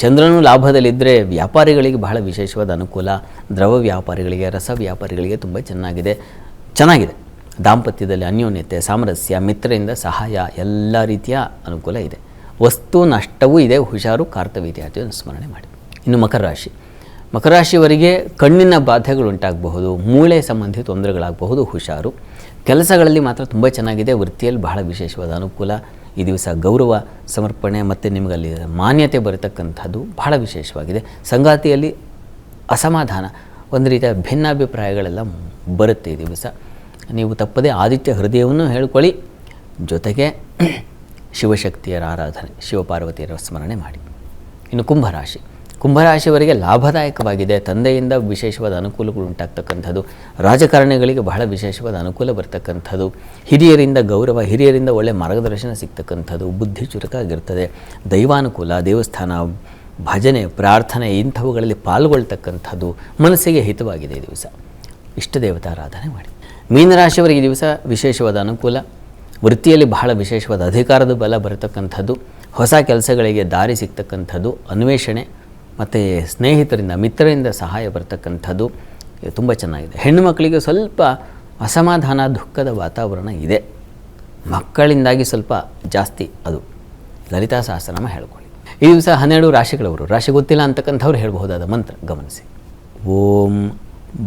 ಚಂದ್ರನು ಲಾಭದಲ್ಲಿದ್ದರೆ ವ್ಯಾಪಾರಿಗಳಿಗೆ ಬಹಳ ವಿಶೇಷವಾದ ಅನುಕೂಲ, ದ್ರವ ವ್ಯಾಪಾರಿಗಳಿಗೆ, ರಸ ವ್ಯಾಪಾರಿಗಳಿಗೆ ತುಂಬ ಚೆನ್ನಾಗಿದೆ. ದಾಂಪತ್ಯದಲ್ಲಿ ಅನ್ಯೋನ್ಯತೆ, ಸಾಮರಸ್ಯ, ಮಿತ್ರರಿಂದ ಸಹಾಯ, ಎಲ್ಲ ರೀತಿಯ ಅನುಕೂಲ ಇದೆ. ವಸ್ತು ನಷ್ಟವೂ ಇದೆ, ಹುಷಾರು, ಕಾರ್ತವೀರ್ಯಾದಿಯನ್ನು ಸ್ಮರಣೆ ಮಾಡಿ. ಇನ್ನು ಮಕರ ರಾಶಿ. ಮಕರ ರಾಶಿಯವರಿಗೆ ಕಣ್ಣಿನ ಬಾಧೆಗಳು ಉಂಟಾಗಬಹುದು, ಮೂಳೆ ಸಂಬಂಧಿ ತೊಂದರೆಗಳಾಗಬಹುದು, ಹುಷಾರು. ಕೆಲಸಗಳಲ್ಲಿ ಮಾತ್ರ ತುಂಬ ಚೆನ್ನಾಗಿದೆ. ವೃತ್ತಿಯಲ್ಲಿ ಬಹಳ ವಿಶೇಷವಾದ ಅನುಕೂಲ. ಈ ದಿವಸ ಗೌರವ ಸಮರ್ಪಣೆ ಮತ್ತು ನಿಮಗಲ್ಲಿ ಮಾನ್ಯತೆ ಬರತಕ್ಕಂಥದ್ದು ಬಹಳ ವಿಶೇಷವಾಗಿದೆ. ಸಂಗಾತಿಯಲ್ಲಿ ಅಸಮಾಧಾನ, ಒಂದು ರೀತಿಯ ಭಿನ್ನಾಭಿಪ್ರಾಯಗಳೆಲ್ಲ ಬರುತ್ತೆ ಈ ದಿವಸ. ನೀವು ತಪ್ಪದೇ ಆದಿತ್ಯ ಹೃದಯವನ್ನು ಹೇಳ್ಕೊಳ್ಳಿ. ಜೊತೆಗೆ ಶಿವಶಕ್ತಿಯರ ಆರಾಧನೆ, ಶಿವಪಾರ್ವತಿಯರ ಸ್ಮರಣೆ ಮಾಡಿ. ಇನ್ನು ಕುಂಭರಾಶಿ. ಕುಂಭರಾಶಿಯವರಿಗೆ ಲಾಭದಾಯಕವಾಗಿದೆ. ತಂದೆಯಿಂದ ವಿಶೇಷವಾದ ಅನುಕೂಲಗಳು ಉಂಟಾಗ್ತಕ್ಕಂಥದ್ದು. ರಾಜಕಾರಣಿಗಳಿಗೆ ಬಹಳ ವಿಶೇಷವಾದ ಅನುಕೂಲ ಬರ್ತಕ್ಕಂಥದ್ದು. ಹಿರಿಯರಿಂದ ಗೌರವ, ಹಿರಿಯರಿಂದ ಒಳ್ಳೆಯ ಮಾರ್ಗದರ್ಶನ ಸಿಗ್ತಕ್ಕಂಥದ್ದು. ಬುದ್ಧಿ ಚುರುಕಾಗಿರ್ತದೆ. ದೈವಾನುಕೂಲ, ದೇವಸ್ಥಾನ, ಭಜನೆ, ಪ್ರಾರ್ಥನೆ ಇಂಥವುಗಳಲ್ಲಿ ಪಾಲ್ಗೊಳ್ತಕ್ಕಂಥದ್ದು ಮನಸ್ಸಿಗೆ ಹಿತವಾಗಿದೆ ಈ ದಿವಸ. ಇಷ್ಟ ದೇವತಾರಾಧನೆ ಮಾಡಿ. ಮೀನರಾಶಿಯವರಿಗೆ ಈ ದಿವಸ ವಿಶೇಷವಾದ ಅನುಕೂಲ. ವೃತ್ತಿಯಲ್ಲಿ ಬಹಳ ವಿಶೇಷವಾದ ಅಧಿಕಾರದ ಬಲ ಬರತಕ್ಕಂಥದ್ದು. ಹೊಸ ಕೆಲಸಗಳಿಗೆ ದಾರಿ ಸಿಗ್ತಕ್ಕಂಥದ್ದು. ಅನ್ವೇಷಣೆ ಮತ್ತು ಸ್ನೇಹಿತರಿಂದ, ಮಿತ್ರರಿಂದ ಸಹಾಯ ಬರ್ತಕ್ಕಂಥದ್ದು ತುಂಬ ಚೆನ್ನಾಗಿದೆ. ಹೆಣ್ಣು ಮಕ್ಕಳಿಗೆ ಸ್ವಲ್ಪ ಅಸಮಾಧಾನ, ದುಃಖದ ವಾತಾವರಣ ಇದೆ. ಮಕ್ಕಳಿಂದಾಗಿ ಸ್ವಲ್ಪ ಜಾಸ್ತಿ ಅದು. ಲಲಿತಾ ಸಹಸ್ರನಾಮ ಹೇಳ್ಕೊಳ್ಳಿ. ಈ ದಿವಸ 12 ರಾಶಿಗಳವರು. ರಾಶಿ ಗೊತ್ತಿಲ್ಲ ಅಂತಕ್ಕಂಥವ್ರು ಹೇಳಬಹುದಾದ ಮಂತ್ರ ಗಮನಿಸಿ. ಓಂ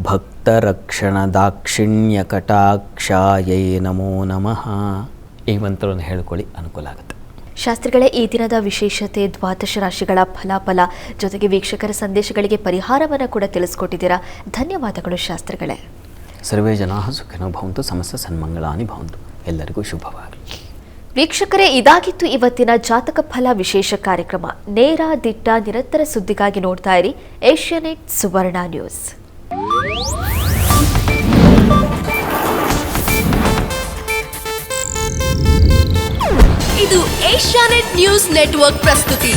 ಭಕ್ತರಕ್ಷಣ ದಾಕ್ಷಿಣ್ಯ ಕಟಾಕ್ಷಾಯೈ ನಮೋ ನಮಃ. ಈ ಮಂತ್ರವನ್ನು ಹೇಳ್ಕೊಳ್ಳಿ, ಅನುಕೂಲ ಆಗುತ್ತೆ. ಶಾಸ್ತ್ರಿಗಳೇ, ಈ ದಿನದ ವಿಶೇಷತೆ, ದ್ವಾದಶ ರಾಶಿಗಳ ಫಲಾಫಲ ಜೊತೆಗೆ ವೀಕ್ಷಕರ ಸಂದೇಶಗಳಿಗೆ ಪರಿಹಾರವನ್ನು ಕೂಡ ತಿಳಿಸ್ಕೊಟ್ಟಿದ್ದೀರಾ. ಧನ್ಯವಾದಗಳು ಶಾಸ್ತ್ರಿಗಳೇ. ಸರ್ವೇ ಜನಾಃ ಸುಖಿನೋ ಭವಂತು, ಸಮಸ್ತ ಸನ್ಮಂಗಳಾನಿ ಭವಂತು. ಎಲ್ಲರಿಗೂ ಶುಭವಾಗಲಿ. ವೀಕ್ಷಕರೇ, ಇದಾಗಿತ್ತು ಇವತ್ತಿನ ಜಾತಕ ಫಲ ವಿಶೇಷ ಕಾರ್ಯಕ್ರಮ. ನೇರ, ದಿಟ್ಟ, ನಿರಂತರ ಸುದ್ದಿಗಾಗಿ ನೋಡ್ತಾ ಇರಿ ಏಷ್ಯಾನೆಟ್ ಸುವರ್ಣ ನ್ಯೂಸ್. ಇದು ಏಷ್ಯಾನೆಟ್ ನ್ಯೂಸ್ ನೆಟ್ವರ್ಕ್ ಪ್ರಸ್ತುತಿ.